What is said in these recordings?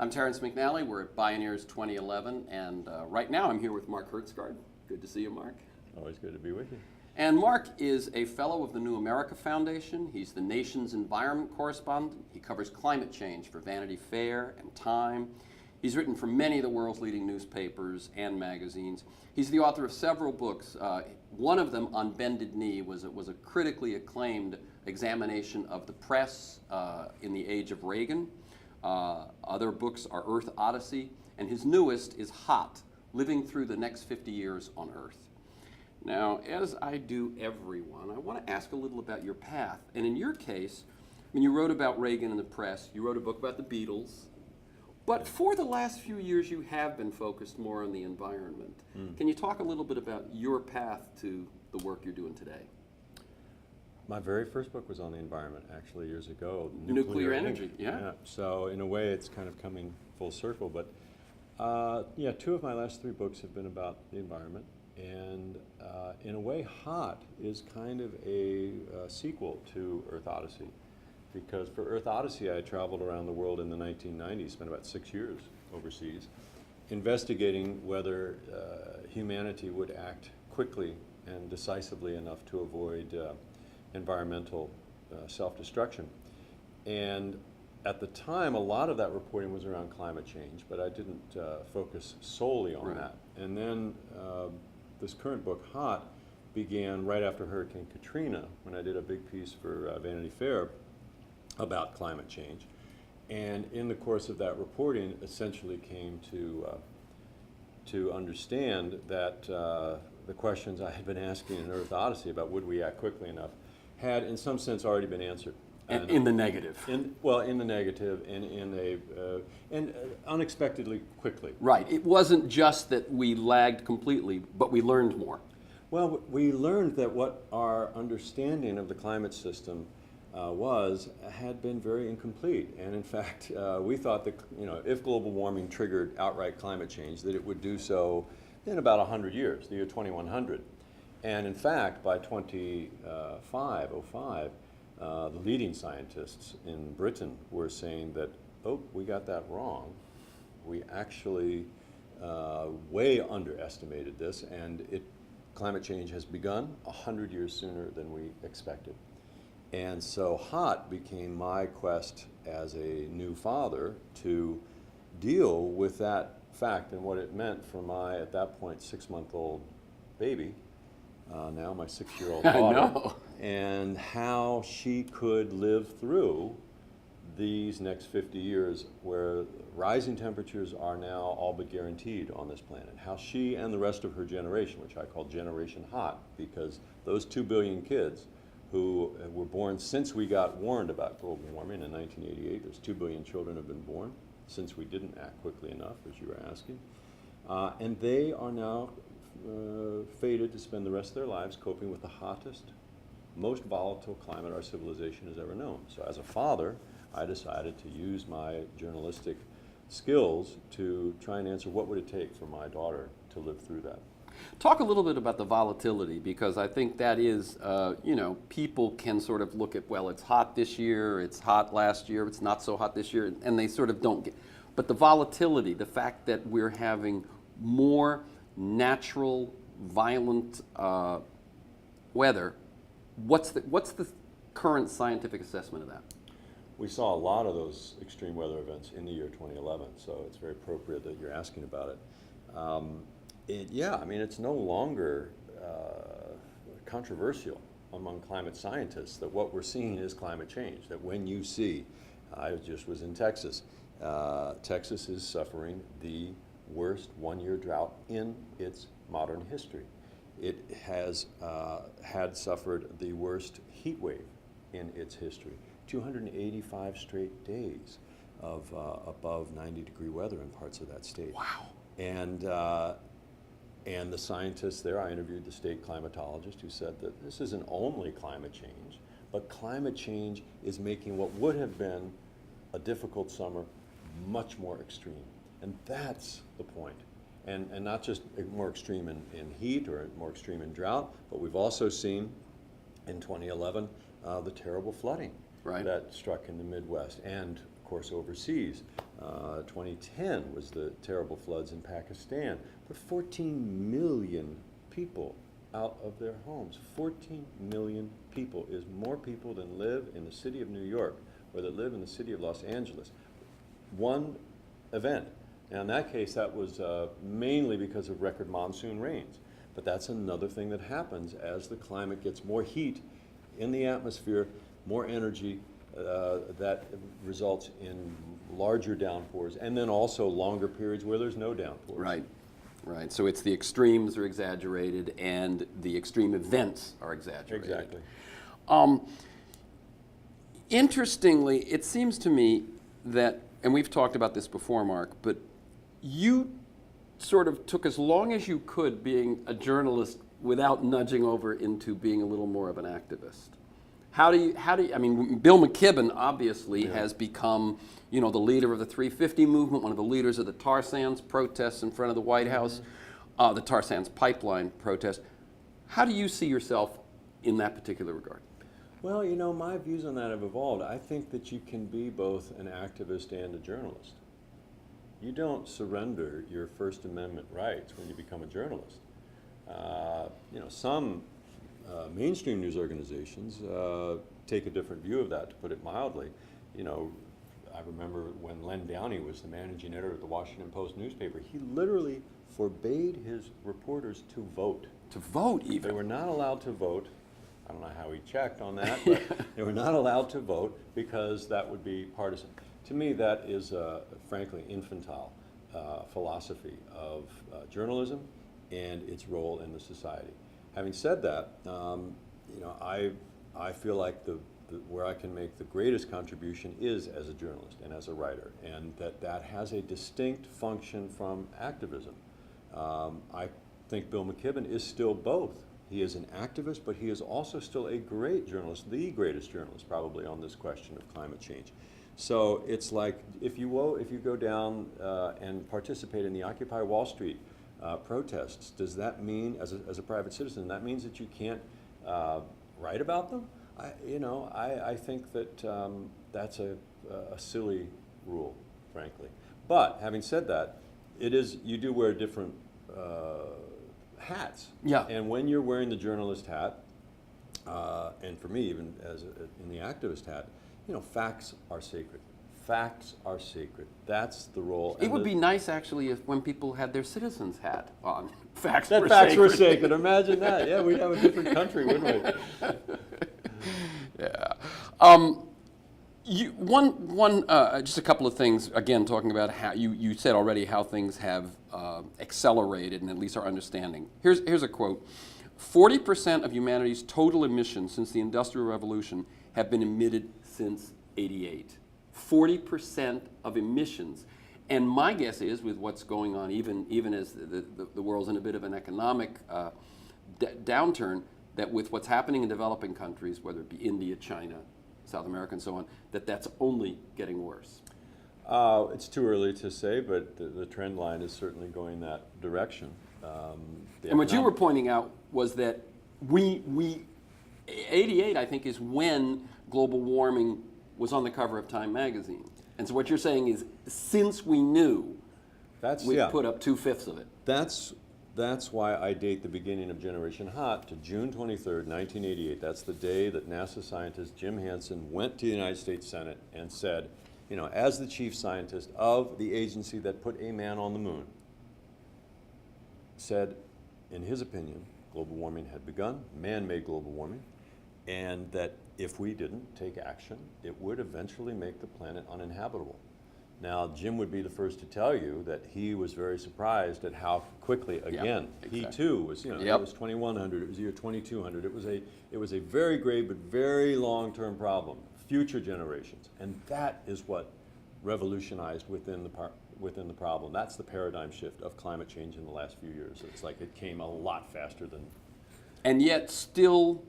I'm Terrance McNally. We're at Bioneers 2011, and right now I'm here with Mark Hertsgaard. Good to see you, Mark. Always good to be with you. And Mark is a fellow of the New America Foundation. He's the nation's environment correspondent. He covers climate change for Vanity Fair and Time. He's written for many of the world's leading newspapers and magazines. He's the author of several books. One of them, On Bended Knee, was a critically acclaimed examination of the press in the age of Reagan. Other books are Earth Odyssey, and his newest is Hot, Living Through the Next 50 Years on Earth. Now, as I do everyone, I want to ask a little about your path. And in your case, when you wrote about Reagan in the press, you wrote a book about the Beatles, but for the last few years you have been focused more on the environment. Can you talk a little bit about your path to the work you're doing today? My very first book was on the environment, actually, years ago. Nuclear energy, yeah. So in a way, it's kind of coming full circle. But yeah, two of my last three books have been about the environment. And in a way, Hot is kind of a sequel to Earth Odyssey. Because for Earth Odyssey, I traveled around the world in the 1990s, spent about 6 years overseas, investigating whether humanity would act quickly and decisively enough to avoid environmental self-destruction. And at the time, a lot of that reporting was around climate change, but I didn't focus solely on that. And then this current book, Hot, began right after Hurricane Katrina, when I did a big piece for Vanity Fair about climate change. And in the course of that reporting, essentially came to understand that the questions I had been asking in Earth Odyssey about would we act quickly enough had in some sense already been answered. In the negative. In the negative, and unexpectedly quickly. Right. It wasn't just that we lagged completely, but we learned more. Well, we learned that what our understanding of the climate system had been very incomplete. And in fact, we thought that if global warming triggered outright climate change, that it would do so in about 100 years, the year 2100. And in fact, by 2505, the leading scientists in Britain were saying that, oh, we got that wrong. We actually way underestimated this, and climate change has begun 100 years sooner than we expected. And so Hot became my quest as a new father to deal with that fact and what it meant for my, at that point, 6-month-old baby, now my 6-year-old daughter. I know. And how she could live through these next 50 years where rising temperatures are now all but guaranteed on this planet. How she and the rest of her generation, which I call Generation Hot, because those 2 billion kids who were born since we got warned about global warming in 1988, those 2 billion children have been born since we didn't act quickly enough, as you were asking. And they are now fated to spend the rest of their lives coping with the hottest, most volatile climate our civilization has ever known. So as a father, I decided to use my journalistic skills to try and answer what would it take for my daughter to live through that. Talk a little bit about the volatility, because I think that is, people can sort of look at, well, it's hot this year, it's hot last year, it's not so hot this year, and they sort of don't get. But the volatility, the fact that we're having more natural, violent weather, what's the current scientific assessment of that? We saw a lot of those extreme weather events in the year 2011, so it's very appropriate that you're asking about it. Yeah, I mean, it's no longer controversial among climate scientists that what we're seeing is climate change, that when you see, I just was in Texas, Texas is suffering the worst one-year drought in its modern history. It has had suffered the worst heat wave in its history. 285 straight days of above 90-degree weather in parts of that state. Wow. And the scientists there, I interviewed the state climatologist who said that this isn't only climate change, but climate change is making what would have been a difficult summer much more extreme. And that's the point. And not just more extreme in heat or more extreme in drought, but we've also seen in 2011 the terrible flooding that struck in the Midwest, and of course, overseas. 2010 was the terrible floods in Pakistan. Put 14 million people out of their homes. 14 million people is more people than live in the city of New York or that live in the city of Los Angeles. One event. Now in that case, that was mainly because of record monsoon rains. But that's another thing that happens as the climate gets more heat in the atmosphere, more energy, that results in larger downpours, and then also longer periods where there's no downpours. Right, right. So it's the extremes are exaggerated and the extreme events are exaggerated. Exactly. Interestingly, it seems to me that, and we've talked about this before, Mark, but you sort of took as long as you could being a journalist without nudging over into being a little more of an activist. How do you, I mean, Bill McKibben obviously has become, the leader of the 350 movement, one of the leaders of the tar sands protests in front of the White House, the tar sands pipeline protest. How do you see yourself in that particular regard? Well, my views on that have evolved. I think that you can be both an activist and a journalist. You don't surrender your First Amendment rights when you become a journalist. Some mainstream news organizations take a different view of that, to put it mildly. I remember when Len Downey was the managing editor of the Washington Post newspaper, he literally forbade his reporters to vote. To vote, even? They were not allowed to vote. I don't know how he checked on that, but they were not allowed to vote because that would be partisan. To me, that is, frankly, infantile philosophy of journalism and its role in the society. Having said that, I feel like where I can make the greatest contribution is as a journalist and as a writer, and that has a distinct function from activism. I think Bill McKibben is still both. He is an activist, but he is also still a great journalist, the greatest journalist probably on this question of climate change. So it's like if you go down and participate in the Occupy Wall Street protests, does that mean, as a private citizen, that means that you can't write about them? I think that that's a silly rule, frankly. But having said that, you do wear different hats. Yeah. And when you're wearing the journalist hat, and for me, even in the activist hat, facts are sacred. Facts are sacred. That's the role. It would be nice, actually, if when people had their citizens' hat on, facts were sacred. Imagine that. Yeah, we'd have a different country, wouldn't we? Yeah. Just a couple of things, again, talking about how you said already how things have accelerated and at least our understanding. Here's a quote. 40% of humanity's total emissions since the Industrial Revolution have been emitted since '88. 40% of emissions. And my guess is, with what's going on, even as the world's in a bit of an economic downturn, that with what's happening in developing countries, whether it be India, China, South America, and so on, that's only getting worse. It's too early to say, but the trend line is certainly going that direction. And what you were pointing out was that 88, I think, is when global warming was on the cover of Time magazine. And so what you're saying is, since we knew, we've put up 2/5 of it. That's why I date the beginning of Generation Hot to June 23rd, 1988. That's the day that NASA scientist Jim Hansen went to the United States Senate and said, as the chief scientist of the agency that put a man on the moon, said, in his opinion, global warming had begun, man-made global warming, and that if we didn't take action, it would eventually make the planet uninhabitable. Now, Jim would be the first to tell you that he was very surprised at how quickly, again, exactly. He too was, it was 2100, it was the year 2200. It was a very great but very long-term problem, future generations. And that is what revolutionized within the problem. That's the paradigm shift of climate change in the last few years. It's like it came a lot faster than. And yet still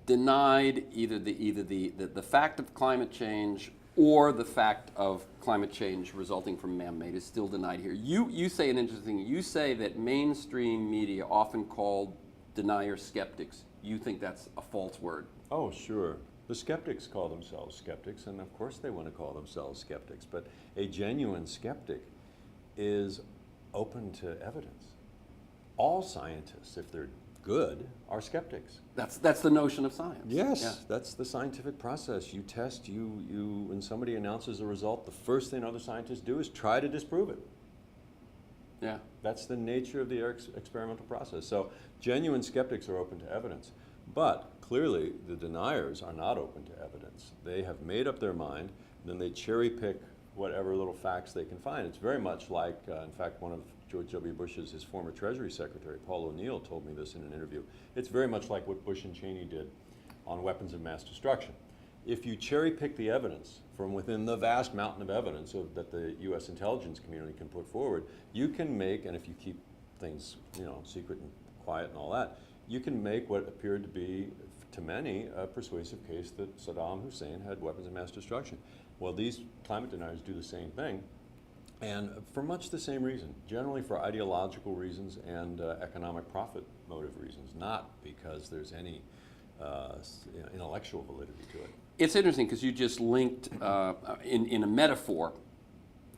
denied either the fact of climate change or the fact of climate change resulting from man-made is still denied here. You say an interesting thing. You say that mainstream media, often called deniers skeptics, you think that's a false word. Oh, sure. The skeptics call themselves skeptics, and of course they want to call themselves skeptics, but a genuine skeptic is open to evidence. All scientists, if they're good, are skeptics. That's the notion of science. Yes, Yeah. that's the scientific process. You test, when somebody announces a result, the first thing other scientists do is try to disprove it. Yeah. That's the nature of the experimental process. So genuine skeptics are open to evidence. But clearly the deniers are not open to evidence. They have made up their mind, then they cherry pick whatever little facts they can find. It's very much like, in fact, one of George W. Bush's, his former Treasury Secretary, Paul O'Neill, told me this in an interview. It's very much like what Bush and Cheney did on weapons of mass destruction. If you cherry pick the evidence from within the vast mountain of evidence that the U.S. intelligence community can put forward, you can make, and if you keep things, secret and quiet and all that, you can make what appeared to be, to many, a persuasive case that Saddam Hussein had weapons of mass destruction. Well, these climate deniers do the same thing, and for much the same reason, generally for ideological reasons and economic profit motive reasons, not because there's any intellectual validity to it. It's interesting because you just linked, in a metaphor,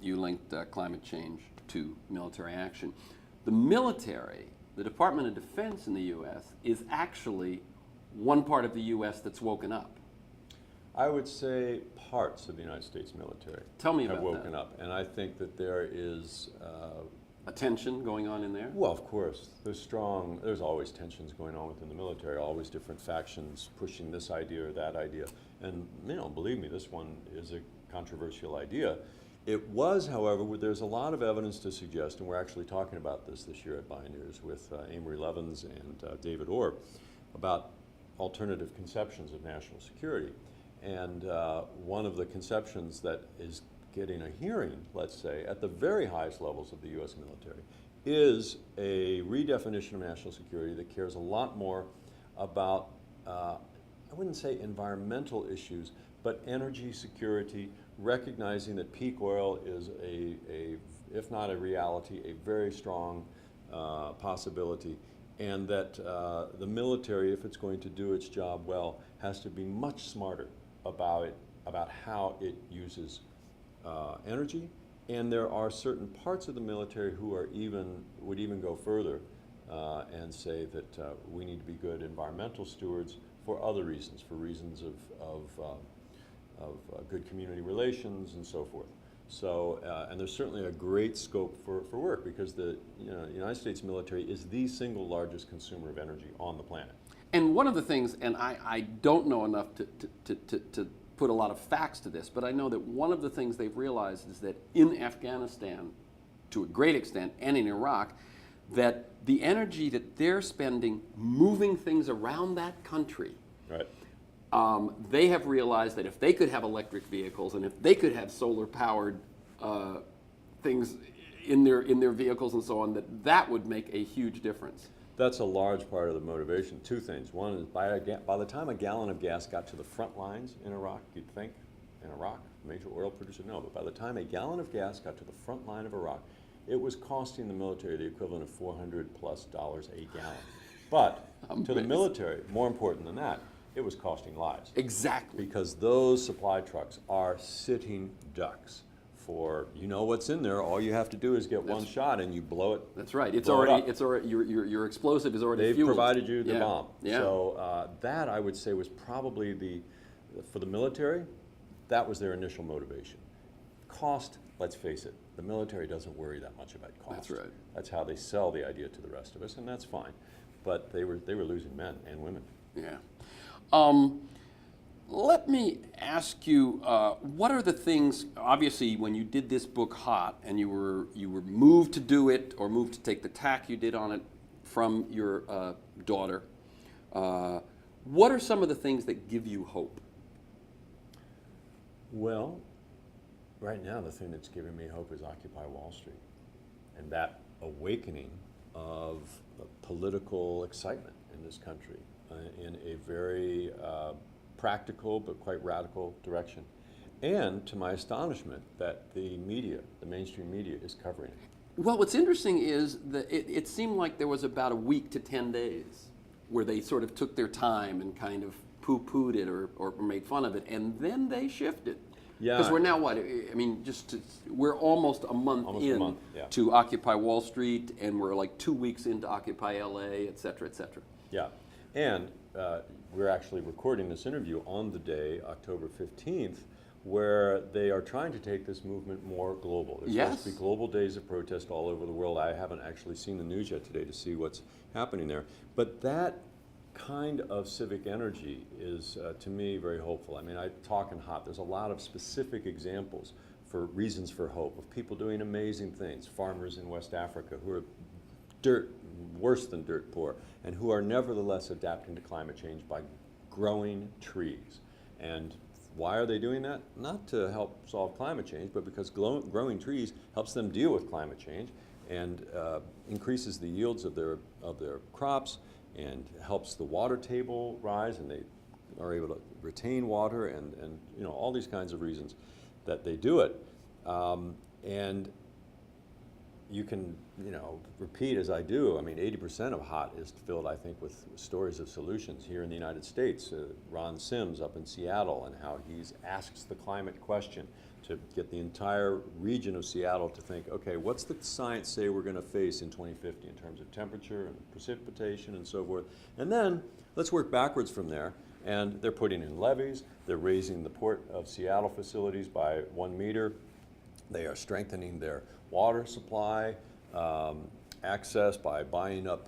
you linked climate change to military action. The military, the Department of Defense in the U.S., is actually one part of the U.S. that's woken up. I would say parts of the United States military Tell me have about woken that. up, and I think that there is A tension going on in there? well, of course, there's always tensions going on within the military, always different factions pushing this idea or that idea. And, believe me, this one is a controversial idea. It was, however, there's a lot of evidence to suggest, and we're actually talking about this year at Bioneers with Amory Levins and David Orr, about alternative conceptions of national security. And one of the conceptions that is getting a hearing, let's say, at the very highest levels of the U.S. military is a redefinition of national security that cares a lot more about, I wouldn't say environmental issues, but energy security, recognizing that peak oil is if not a reality, a very strong possibility, and that the military, if it's going to do its job well, has to be much smarter about how it uses energy. And there are certain parts of the military who would even go further and say that we need to be good environmental stewards for other reasons, for reasons of good community relations and so forth. So, and there's certainly a great scope for work, because the United States military is the single largest consumer of energy on the planet. And one of the things, and I don't know enough to put a lot of facts to this, but I know that one of the things they've realized is that in Afghanistan, to a great extent, and in Iraq, that the energy that they're spending moving things around that country, Right. they have realized that if they could have electric vehicles and if they could have solar-powered things in their vehicles and so on, that would make a huge difference. That's a large part of the motivation. Two things. One is by the time a gallon of gas got to the front lines in Iraq, you'd think, in Iraq, major oil producer, no, but by the time a gallon of gas got to the front line of Iraq, it was costing the military the equivalent of $400+ a gallon. But to the military, more important than that, it was costing lives. Exactly. Because those supply trucks are sitting ducks for, what's in there, all you have to do is get one shot and you blow it. That's right. It's blow it already, up. it's already, your explosive is already They've fueled. provided you the bomb. Yeah. So that, I would say, was probably for the military, that was their initial motivation. Cost, let's face it, the military doesn't worry that much about cost. That's right. That's how they sell the idea to the rest of us, and that's fine. But they were losing men and women. Yeah. Let me ask you, what are the things, obviously when you did this book hot and you were moved to do it, or moved to take the tack you did on it from your daughter, what are some of the things that give you hope? Well, right now the thing that's giving me hope is Occupy Wall Street, and that awakening of political excitement in this country in a very practical but quite radical direction. And to my astonishment, that the media, the mainstream media, is covering it. Well, what's interesting is that it seemed like there was about a week to 10 days where they sort of took their time and kind of poo-pooed it or made fun of it, and then they shifted. Yeah. Because we're now what? I mean, we're almost a month yeah. to Occupy Wall Street, and we're like 2 weeks into Occupy LA, et cetera, et cetera. Yeah, and we're actually recording this interview on the day, October 15th, where they are trying to take this movement more global. There's supposed to be global days of protest all over the world. I haven't actually seen the news yet today to see what's happening there. But that kind of civic energy is, to me, very hopeful. I mean, I talk in hot. There's a lot of specific examples for reasons for hope of people doing amazing things. Farmers in West Africa who are worse than dirt poor, and who are nevertheless adapting to climate change by growing trees. And why are they doing that? Not to help solve climate change, but because growing trees helps them deal with climate change and increases the yields of their crops and helps the water table rise, and they are able to retain water, and you know, all these kinds of reasons that they do it. And you can, you know, repeat as I do. I mean, 80% of HOT is filled, I think, with stories of solutions here in the United States. Ron Sims up in Seattle, and how he asks the climate question to get the entire region of Seattle to think, okay, what's the science say we're going to face in 2050 in terms of temperature and precipitation and so forth? And then let's work backwards from there. And they're putting in levees. They're raising the Port of Seattle facilities by 1 meter. They are strengthening their water supply access by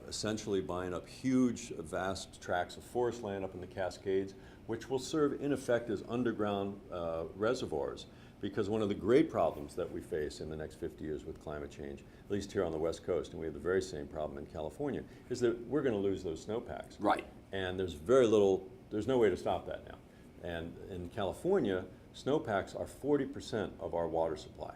essentially buying up huge, vast tracts of forest land up in the Cascades, which will serve in effect as underground reservoirs. Because one of the great problems that we face in the next 50 years with climate change, at least here on the West Coast, and we have the very same problem in California, is that we're going to lose those snowpacks. Right. And there's no way to stop that now. And in California, snowpacks are 40% of our water supply.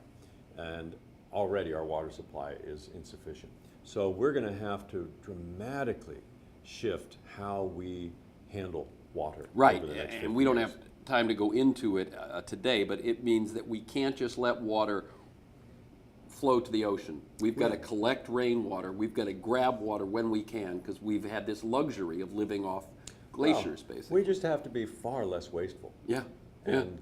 And already our water supply is insufficient. So we're going to have to dramatically shift how we handle water. Right, over the next 50 and we don't years. have time to go into it today, but it means that we can't just let water flow to the ocean. We've got to collect rainwater. We've got to grab water when we can, because we've had this luxury of living off glaciers, basically. We just have to be far less wasteful. Yeah. And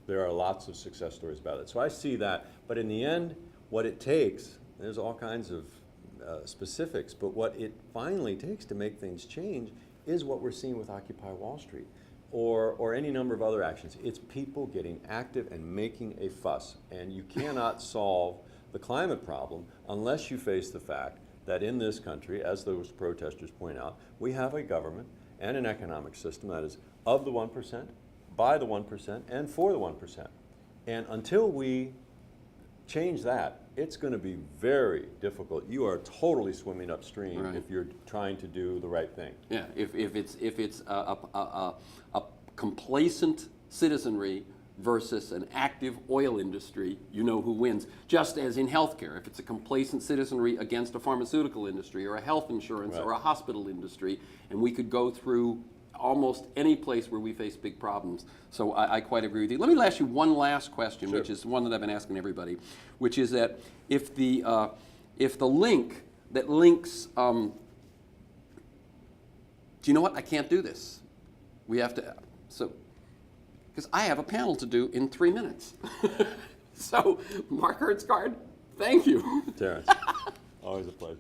there are lots of success stories about it. So I see that. But in the end, what it takes, there's all kinds of specifics, but what it finally takes to make things change is what we're seeing with Occupy Wall Street or any number of other actions. It's people getting active and making a fuss. And you cannot solve the climate problem unless you face the fact that in this country, as those protesters point out, we have a government and an economic system that is of the 1%, by the 1%, and for the 1%. And until we change that, it's going to be very difficult. You are totally swimming upstream if you're trying to do the right thing. Yeah, if it's a complacent citizenry versus an active oil industry, you know who wins. Just as in healthcare, if it's a complacent citizenry against a pharmaceutical industry or a health insurance or a hospital industry, and we could go through almost any place where we face big problems. So I quite agree with you. Let me ask you one last question, which is one that I've been asking everybody, which is that if the link that links, do you know what? I can't do this. We have to, because I have a panel to do in 3 minutes. So, Mark Hertsgaard, thank you. Terrance, always a pleasure.